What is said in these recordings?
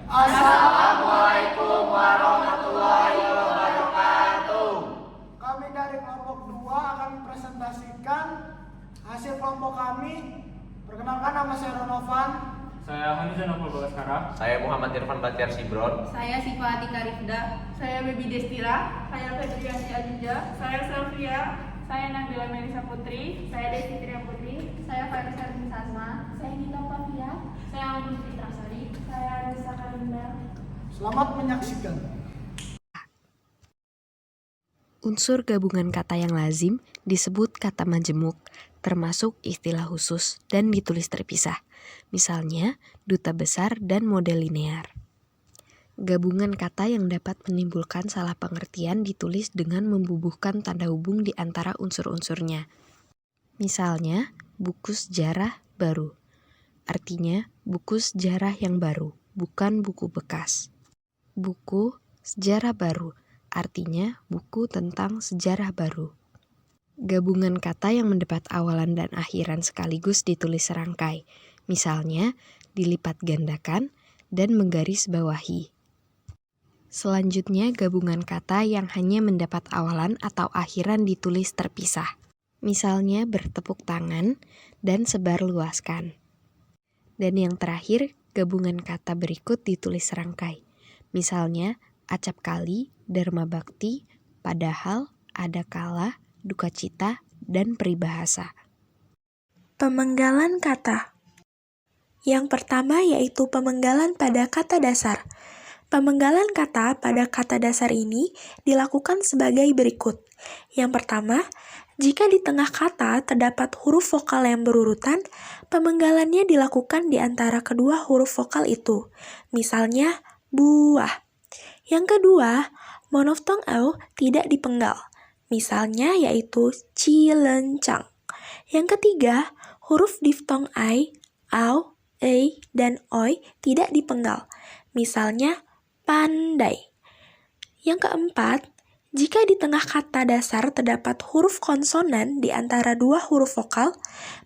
Assalamualaikum warahmatullahi wabarakatuh. Kami dari kelompok 2 akan mempresentasikan hasil kelompok kami. Perkenalkan, nama saya Ronovan. Saya Hamizah Nopal Bagaskara. Saya Muhammad Irfan Batiar Sibron. Saya Siva Atika Rifda. Saya Baby Destira. Saya Febrianti Ajuja. Saya Sylvia. Saya Nabila Melisa Putri. Saya Desti Tria Putri. Saya Farisa Bin Sasma. Saya Gita Pavia. Saya Audrey Fitrasari. Saya Anissa Kalinda. Selamat menyaksikan. Unsur gabungan kata yang lazim disebut kata majemuk, termasuk istilah khusus dan ditulis terpisah. Misalnya, duta besar dan model linear. Gabungan kata yang dapat menimbulkan salah pengertian ditulis dengan membubuhkan tanda hubung di antara unsur-unsurnya. Misalnya, buku sejarah baru. Artinya, buku sejarah yang baru, bukan buku bekas. Buku sejarah baru. Artinya buku tentang sejarah baru. Gabungan kata yang mendapat awalan dan akhiran sekaligus ditulis serangkai, misalnya dilipat gandakan dan menggaris bawahi. Selanjutnya gabungan kata yang hanya mendapat awalan atau akhiran ditulis terpisah, misalnya bertepuk tangan dan sebarluaskan. Dan yang terakhir, gabungan kata berikut ditulis serangkai, misalnya acap kali, dharma bakti, padahal, ada kala, duka cita, dan peribahasa. Pemenggalan kata. Yang pertama yaitu pemenggalan pada kata dasar. Pemenggalan kata pada kata dasar ini dilakukan sebagai berikut. Yang pertama, jika di tengah kata terdapat huruf vokal yang berurutan, pemenggalannya dilakukan di antara kedua huruf vokal itu. Misalnya, buah. Yang kedua, monoftong au tidak dipenggal. Misalnya yaitu cilencang. Yang ketiga, huruf diftong ai, au, ei, dan oi tidak dipenggal. Misalnya pandai. Yang keempat, jika di tengah kata dasar terdapat huruf konsonan di antara dua huruf vokal,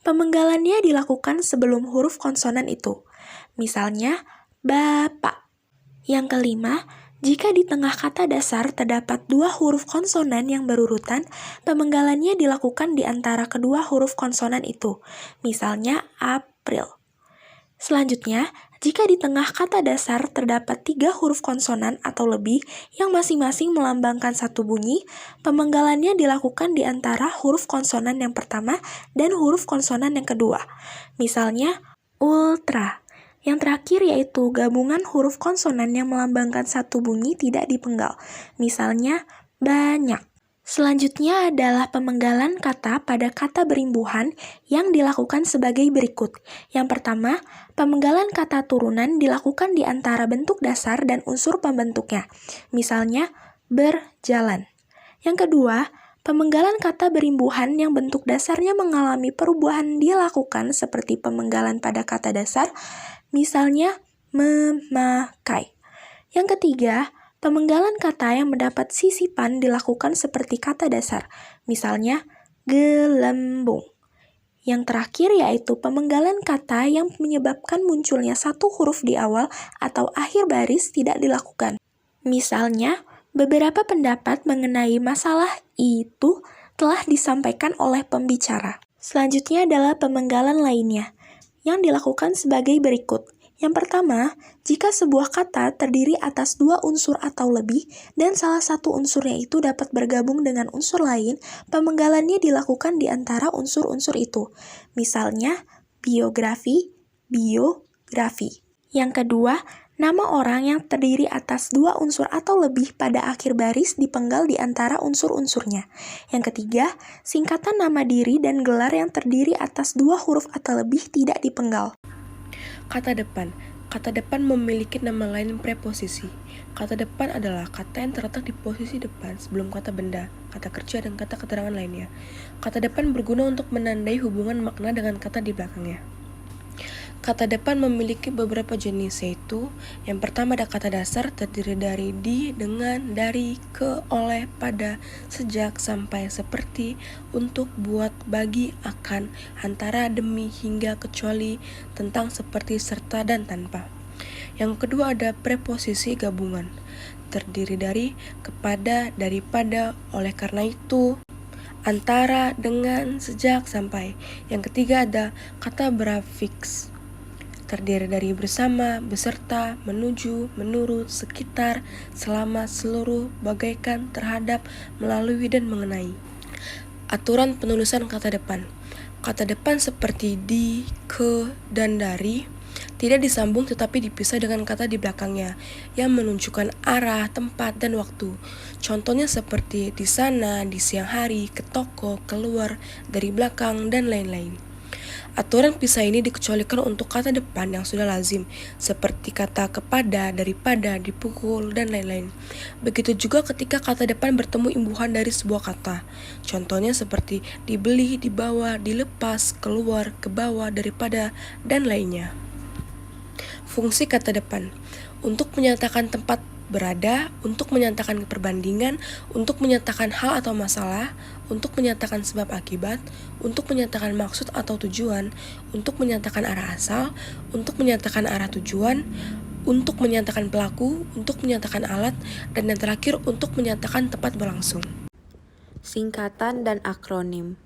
pemenggalannya dilakukan sebelum huruf konsonan itu. Misalnya bapak. Yang kelima, jika di tengah kata dasar terdapat dua huruf konsonan yang berurutan, pemenggalannya dilakukan di antara kedua huruf konsonan itu. Misalnya April. Selanjutnya, jika di tengah kata dasar terdapat 3 huruf konsonan atau lebih yang masing-masing melambangkan satu bunyi, pemenggalannya dilakukan di antara huruf konsonan yang pertama dan huruf konsonan yang kedua. Misalnya ultra. Yang terakhir yaitu gabungan huruf konsonan yang melambangkan satu bunyi tidak dipenggal. Misalnya banyak. Selanjutnya adalah pemenggalan kata pada kata berimbuhan yang dilakukan sebagai berikut. Yang pertama, pemenggalan kata turunan dilakukan di antara bentuk dasar dan unsur pembentuknya. Misalnya berjalan. Yang kedua, pemenggalan kata berimbuhan yang bentuk dasarnya mengalami perubahan dilakukan seperti pemenggalan pada kata dasar. Misalnya, memakai. Yang ketiga, pemenggalan kata yang mendapat sisipan dilakukan seperti kata dasar. Misalnya, gelembung. Yang terakhir yaitu pemenggalan kata yang menyebabkan munculnya satu huruf di awal atau akhir baris tidak dilakukan. Misalnya, beberapa pendapat mengenai masalah itu telah disampaikan oleh pembicara. Selanjutnya adalah pemenggalan lainnya, yang dilakukan sebagai berikut. Yang pertama, jika sebuah kata terdiri atas 2 unsur atau lebih, dan salah satu unsurnya itu dapat bergabung dengan unsur lain, pemenggalannya dilakukan di antara unsur-unsur itu. Misalnya, biografi, biografi. Yang kedua, nama orang yang terdiri atas 2 unsur atau lebih pada akhir baris dipenggal di antara unsur-unsurnya. Yang ketiga, singkatan nama diri dan gelar yang terdiri atas 2 huruf atau lebih tidak dipenggal. Kata depan. Kata depan memiliki nama lain preposisi. Kata depan adalah kata yang terletak di posisi depan sebelum kata benda, kata kerja, dan kata keterangan lainnya. Kata depan berguna untuk menandai hubungan makna dengan kata di belakangnya. Kata depan memiliki beberapa jenis, yaitu yang pertama ada kata dasar terdiri dari di, dengan, dari, ke, oleh, pada, sejak, sampai, seperti, untuk, buat, bagi, akan, antara, demi, hingga, kecuali, tentang, seperti, serta, dan tanpa. Yang kedua ada preposisi gabungan, terdiri dari, kepada, daripada, oleh karena itu, antara, dengan, sejak, sampai. Yang ketiga ada kata prefiks, terdiri dari bersama, beserta, menuju, menurut, sekitar, selama, seluruh, bagaikan, terhadap, melalui, dan mengenai. Aturan penulisan kata depan. Kata depan seperti di, ke, dan dari tidak disambung tetapi dipisah dengan kata di belakangnya yang menunjukkan arah, tempat, dan waktu. Contohnya seperti di sana, di siang hari, ke toko, keluar, dari belakang, dan lain-lain. Aturan pisah ini dikecualikan untuk kata depan yang sudah lazim, seperti kata kepada, daripada, dipukul, dan lain-lain. Begitu juga ketika kata depan bertemu imbuhan dari sebuah kata. Contohnya seperti dibeli, dibawa, dilepas, keluar, ke bawah, daripada, dan lainnya. Fungsi kata depan untuk menyatakan tempat berada, untuk menyatakan perbandingan, untuk menyatakan hal atau masalah, untuk menyatakan sebab akibat, untuk menyatakan maksud atau tujuan, untuk menyatakan arah asal, untuk menyatakan arah tujuan, untuk menyatakan pelaku, untuk menyatakan alat, dan yang terakhir untuk menyatakan tempat berlangsung. Singkatan dan akronim.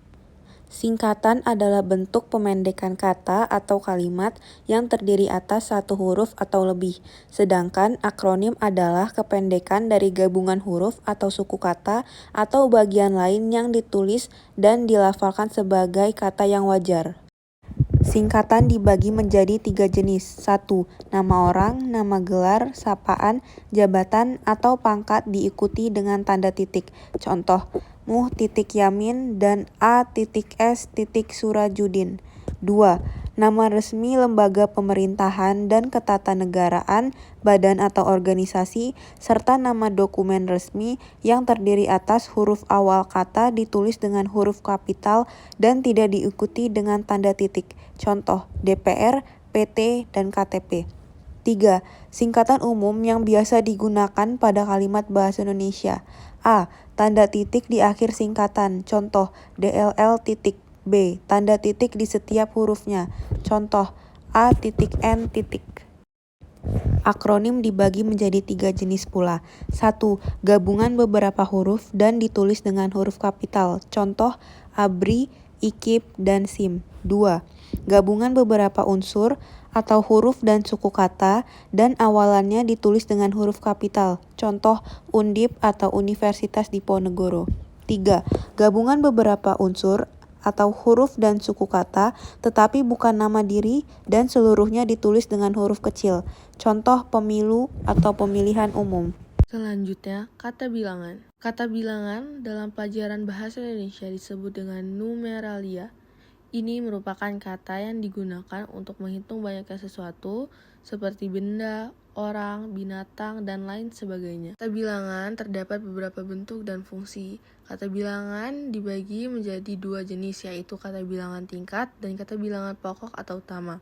Singkatan adalah bentuk pemendekan kata atau kalimat yang terdiri atas satu huruf atau lebih, sedangkan akronim adalah kependekan dari gabungan huruf atau suku kata atau bagian lain yang ditulis dan dilafalkan sebagai kata yang wajar. Singkatan dibagi menjadi 3 jenis. 1. Nama orang, nama gelar, sapaan, jabatan, atau pangkat diikuti dengan tanda titik. Contoh, Yamin dan A.S. Surajudin. 2. Nama resmi lembaga pemerintahan dan ketatanegaraan, badan atau organisasi, serta nama dokumen resmi yang terdiri atas huruf awal kata ditulis dengan huruf kapital dan tidak diikuti dengan tanda titik. Contoh, DPR, PT, dan KTP. 3. Singkatan umum yang biasa digunakan pada kalimat bahasa Indonesia. A. Tanda titik di akhir singkatan. Contoh, DLL titik. B. Tanda titik di setiap hurufnya. Contoh, A.N. Akronim dibagi menjadi 3 jenis pula. 1. Gabungan beberapa huruf dan ditulis dengan huruf kapital. Contoh, ABRI, IKIP, dan SIM. 2. Gabungan beberapa unsur atau huruf dan suku kata dan awalannya ditulis dengan huruf kapital. Contoh, Undip atau Universitas Diponegoro. 3. Gabungan beberapa unsur atau huruf dan suku kata tetapi bukan nama diri dan seluruhnya ditulis dengan huruf kecil. Contoh, pemilu atau pemilihan umum. Selanjutnya, kata bilangan. Kata bilangan dalam pelajaran bahasa Indonesia disebut dengan numeralia. Ini merupakan kata yang digunakan untuk menghitung banyaknya sesuatu seperti benda, orang, binatang, dan lain sebagainya. Kata bilangan terdapat beberapa bentuk dan fungsi. Kata bilangan dibagi menjadi 2 jenis, yaitu kata bilangan tingkat dan kata bilangan pokok atau utama.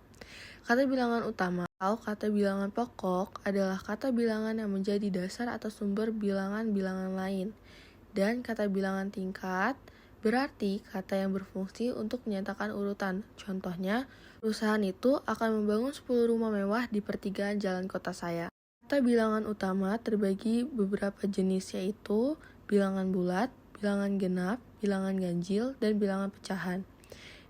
Kata bilangan utama atau kata bilangan pokok adalah kata bilangan yang menjadi dasar atau sumber bilangan-bilangan lain. Dan kata bilangan tingkat berarti kata yang berfungsi untuk menyatakan urutan. Contohnya, perusahaan itu akan membangun 10 rumah mewah di pertigaan jalan kota saya. Kata bilangan utama terbagi beberapa jenis, yaitu bilangan bulat, bilangan genap, bilangan ganjil, dan bilangan pecahan.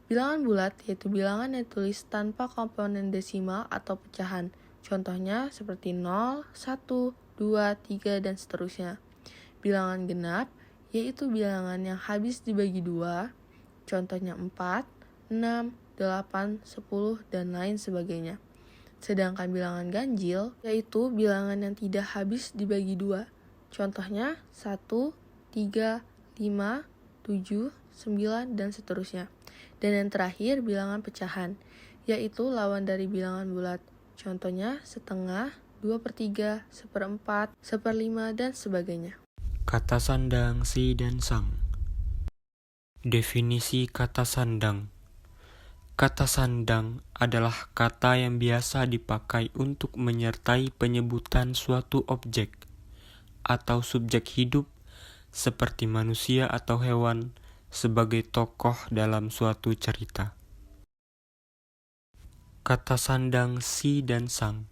Bilangan bulat yaitu bilangan yang ditulis tanpa komponen desimal atau pecahan. Contohnya seperti 0, 1, 2, 3, dan seterusnya. Bilangan genap yaitu bilangan yang habis dibagi 2, contohnya 4, 6, 8, 10, dan lain sebagainya. Sedangkan bilangan ganjil yaitu bilangan yang tidak habis dibagi 2, contohnya 1, 3, 5, 7, 9, dan seterusnya. Dan yang terakhir bilangan pecahan, yaitu lawan dari bilangan bulat, contohnya setengah, 2/3, 1/4, 1/5, dan sebagainya. Kata sandang, si, dan sang. Definisi kata sandang. Kata sandang adalah kata yang biasa dipakai untuk menyertai penyebutan suatu objek atau subjek hidup seperti manusia atau hewan sebagai tokoh dalam suatu cerita. Kata sandang si dan sang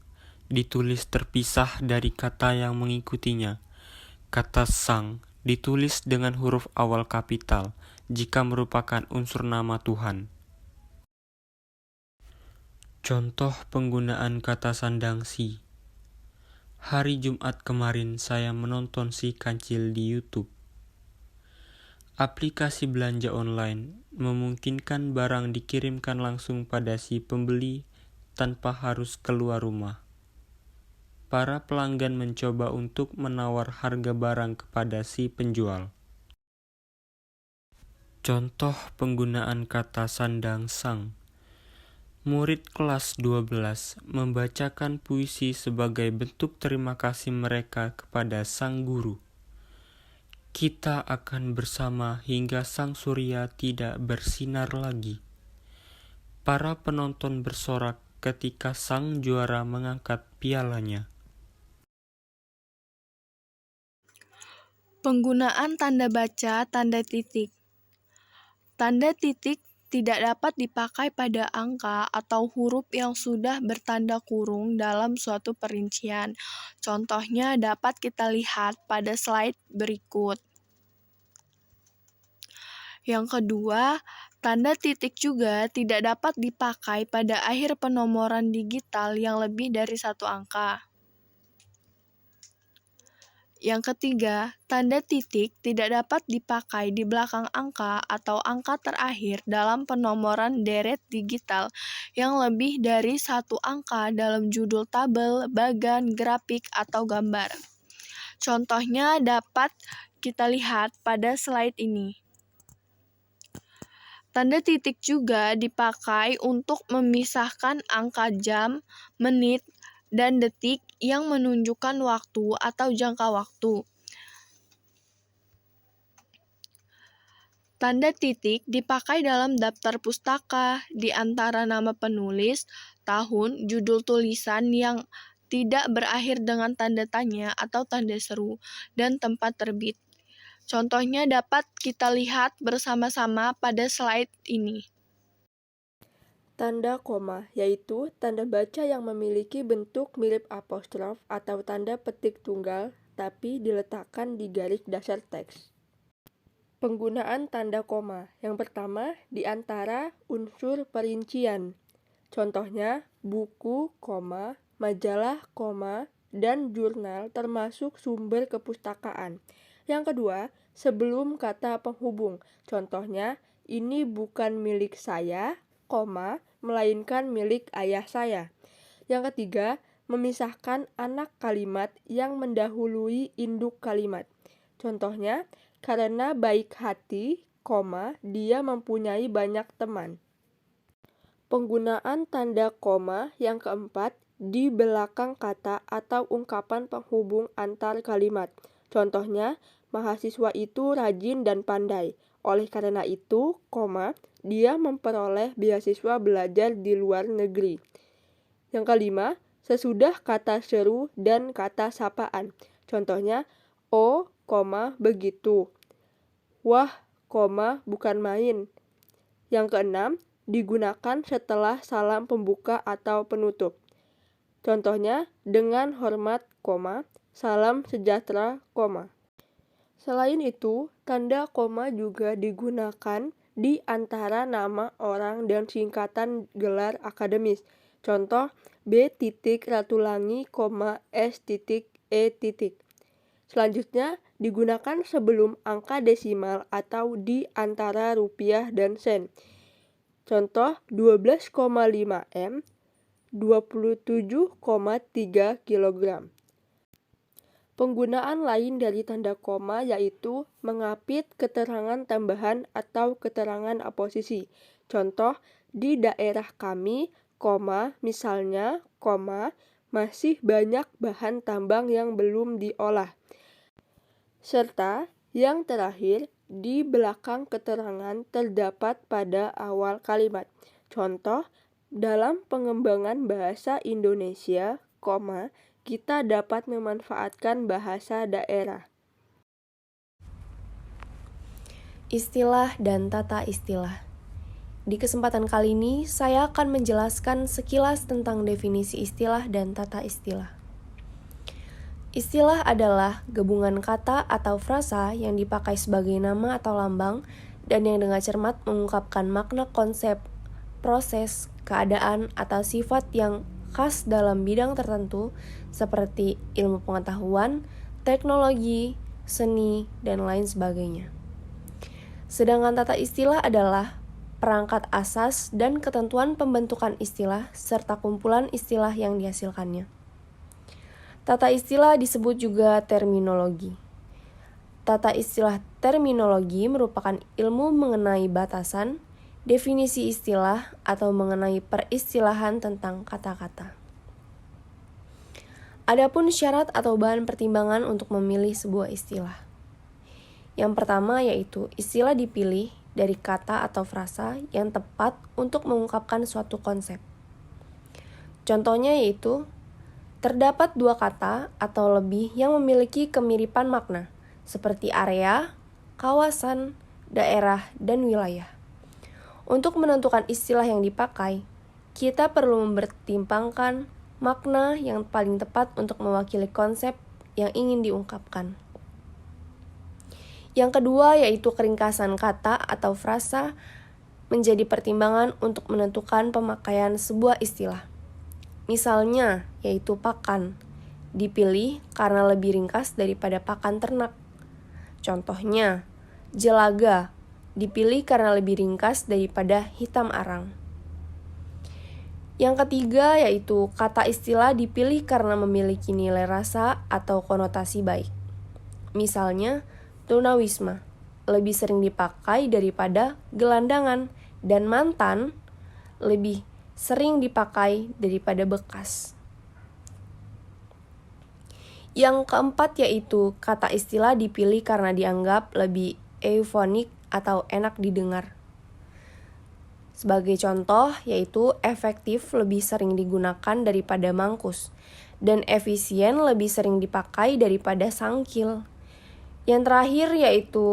ditulis terpisah dari kata yang mengikutinya. Kata sang ditulis dengan huruf awal kapital jika merupakan unsur nama Tuhan. Contoh penggunaan kata sandang si. Hari Jumat kemarin saya menonton si kancil di YouTube. Aplikasi belanja online memungkinkan barang dikirimkan langsung pada si pembeli tanpa harus keluar rumah. Para pelanggan mencoba untuk menawar harga barang kepada si penjual. Contoh penggunaan kata sandang sang. Murid kelas 12 membacakan puisi sebagai bentuk terima kasih mereka kepada sang guru. Kita akan bersama hingga sang surya tidak bersinar lagi. Para penonton bersorak ketika sang juara mengangkat pialanya. Penggunaan tanda baca tanda titik. Tanda titik tidak dapat dipakai pada angka atau huruf yang sudah bertanda kurung dalam suatu perincian. Contohnya dapat kita lihat pada slide berikut. Yang kedua, tanda titik juga tidak dapat dipakai pada akhir penomoran digital yang lebih dari satu angka. Yang ketiga, tanda titik tidak dapat dipakai di belakang angka atau angka terakhir dalam penomoran deret digital yang lebih dari satu angka dalam judul tabel, bagan, grafik, atau gambar. Contohnya dapat kita lihat pada slide ini. Tanda titik juga dipakai untuk memisahkan angka jam, menit, dan detik yang menunjukkan waktu atau jangka waktu. Tanda titik dipakai dalam daftar pustaka di antara nama penulis, tahun, judul tulisan yang tidak berakhir dengan tanda tanya atau tanda seru, dan tempat terbit. Contohnya dapat kita lihat bersama-sama pada slide ini. Tanda koma, yaitu tanda baca yang memiliki bentuk mirip apostrof atau tanda petik tunggal, tapi diletakkan di garis dasar teks. Penggunaan tanda koma. Yang pertama, di antara unsur perincian. Contohnya, buku, koma, majalah, koma, dan jurnal termasuk sumber kepustakaan. Yang kedua, sebelum kata penghubung. Contohnya, ini bukan milik saya, koma, melainkan milik ayah saya. Yang ketiga, memisahkan anak kalimat yang mendahului induk kalimat. Contohnya, karena baik hati, koma, dia mempunyai banyak teman. Penggunaan tanda koma yang keempat di belakang kata atau ungkapan penghubung antar kalimat. Contohnya, mahasiswa itu rajin dan pandai. Oleh karena itu, koma, dia memperoleh beasiswa belajar di luar negeri. Yang kelima, sesudah kata seru dan kata sapaan. Contohnya, oh, koma, begitu. Wah, koma, bukan main. Yang keenam, digunakan setelah salam pembuka atau penutup. Contohnya, dengan hormat, koma, salam sejahtera, koma. Selain itu, tanda koma juga digunakan di antara nama orang dan singkatan gelar akademis. Contoh, B. Ratulangi, S. E. Selanjutnya, digunakan sebelum angka desimal atau di antara rupiah dan sen. Contoh, 12,5 M, 27,3 kg. Penggunaan lain dari tanda koma yaitu mengapit keterangan tambahan atau keterangan aposisi. Contoh, di daerah kami, koma, misalnya, koma, masih banyak bahan tambang yang belum diolah. Serta yang terakhir, di belakang keterangan terdapat pada awal kalimat. Contoh, dalam pengembangan bahasa Indonesia, koma, kita dapat memanfaatkan bahasa daerah. Istilah dan tata istilah. Di kesempatan kali ini, saya akan menjelaskan sekilas tentang definisi istilah dan tata istilah. Istilah adalah gabungan kata atau frasa yang dipakai sebagai nama atau lambang dan yang dengan cermat mengungkapkan makna konsep, proses, keadaan, atau sifat yang khas dalam bidang tertentu seperti ilmu pengetahuan, teknologi, seni, dan lain sebagainya. Sedangkan tata istilah adalah perangkat asas dan ketentuan pembentukan istilah serta kumpulan istilah yang dihasilkannya. Tata istilah disebut juga terminologi. Tata istilah terminologi merupakan ilmu mengenai batasan, definisi istilah, atau mengenai peristilahan tentang kata-kata. Adapun syarat atau bahan pertimbangan untuk memilih sebuah istilah. Yang pertama yaitu istilah dipilih dari kata atau frasa yang tepat untuk mengungkapkan suatu konsep. Contohnya yaitu, terdapat dua kata atau lebih yang memiliki kemiripan makna, seperti area, kawasan, daerah, dan wilayah. Untuk menentukan istilah yang dipakai, kita perlu mempertimbangkan makna yang paling tepat untuk mewakili konsep yang ingin diungkapkan. Yang kedua yaitu keringkasan kata atau frasa menjadi pertimbangan untuk menentukan pemakaian sebuah istilah. Misalnya, yaitu pakan, dipilih karena lebih ringkas daripada pakan ternak. Contohnya, jelaga, dipilih karena lebih ringkas daripada hitam arang. Yang ketiga yaitu kata istilah dipilih karena memiliki nilai rasa atau konotasi baik. Misalnya, tunawisma lebih sering dipakai daripada gelandangan, dan mantan lebih sering dipakai daripada bekas. Yang keempat yaitu kata istilah dipilih karena dianggap lebih eufonik atau enak didengar. Sebagai contoh yaitu efektif lebih sering digunakan daripada mangkus, dan efisien lebih sering dipakai daripada sangkil. Yang terakhir yaitu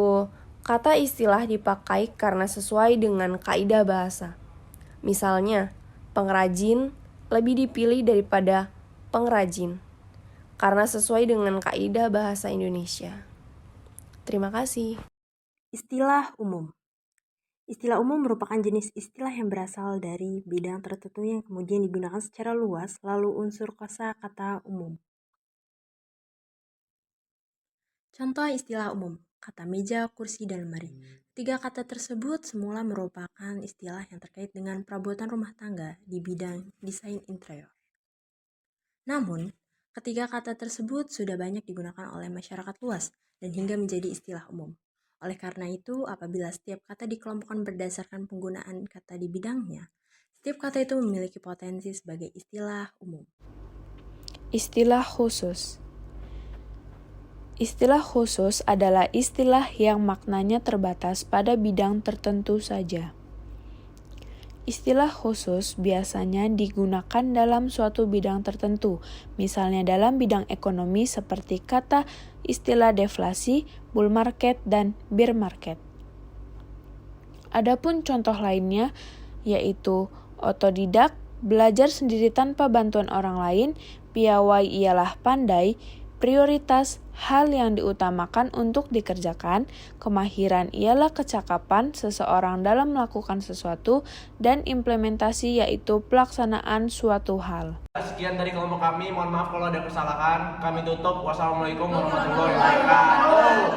kata istilah dipakai karena sesuai dengan kaidah bahasa. Misalnya, pengrajin lebih dipilih daripada pengrajin karena sesuai dengan kaidah bahasa Indonesia. Terima kasih. Istilah umum. Istilah umum merupakan jenis istilah yang berasal dari bidang tertentu yang kemudian digunakan secara luas, lalu unsur kosakata umum. Contoh istilah umum, kata meja, kursi, dan lemari. Tiga kata tersebut semula merupakan istilah yang terkait dengan perabotan rumah tangga di bidang desain interior. Namun, ketiga kata tersebut sudah banyak digunakan oleh masyarakat luas dan hingga menjadi istilah umum. Oleh karena itu, apabila setiap kata dikelompokkan berdasarkan penggunaan kata di bidangnya, setiap kata itu memiliki potensi sebagai istilah umum. Istilah khusus. Istilah khusus adalah istilah yang maknanya terbatas pada bidang tertentu saja. Istilah khusus biasanya digunakan dalam suatu bidang tertentu, misalnya dalam bidang ekonomi seperti kata istilah deflasi, bull market, dan bear market. Adapun contoh lainnya yaitu otodidak, belajar sendiri tanpa bantuan orang lain, piawai ialah pandai, prioritas, hal yang diutamakan untuk dikerjakan, kemahiran ialah kecakapan seseorang dalam melakukan sesuatu, dan implementasi yaitu pelaksanaan suatu hal. Sekian dari kelompok kami, mohon maaf kalau ada kesalahan. Kami tutup. Wassalamualaikum warahmatullahi wabarakatuh.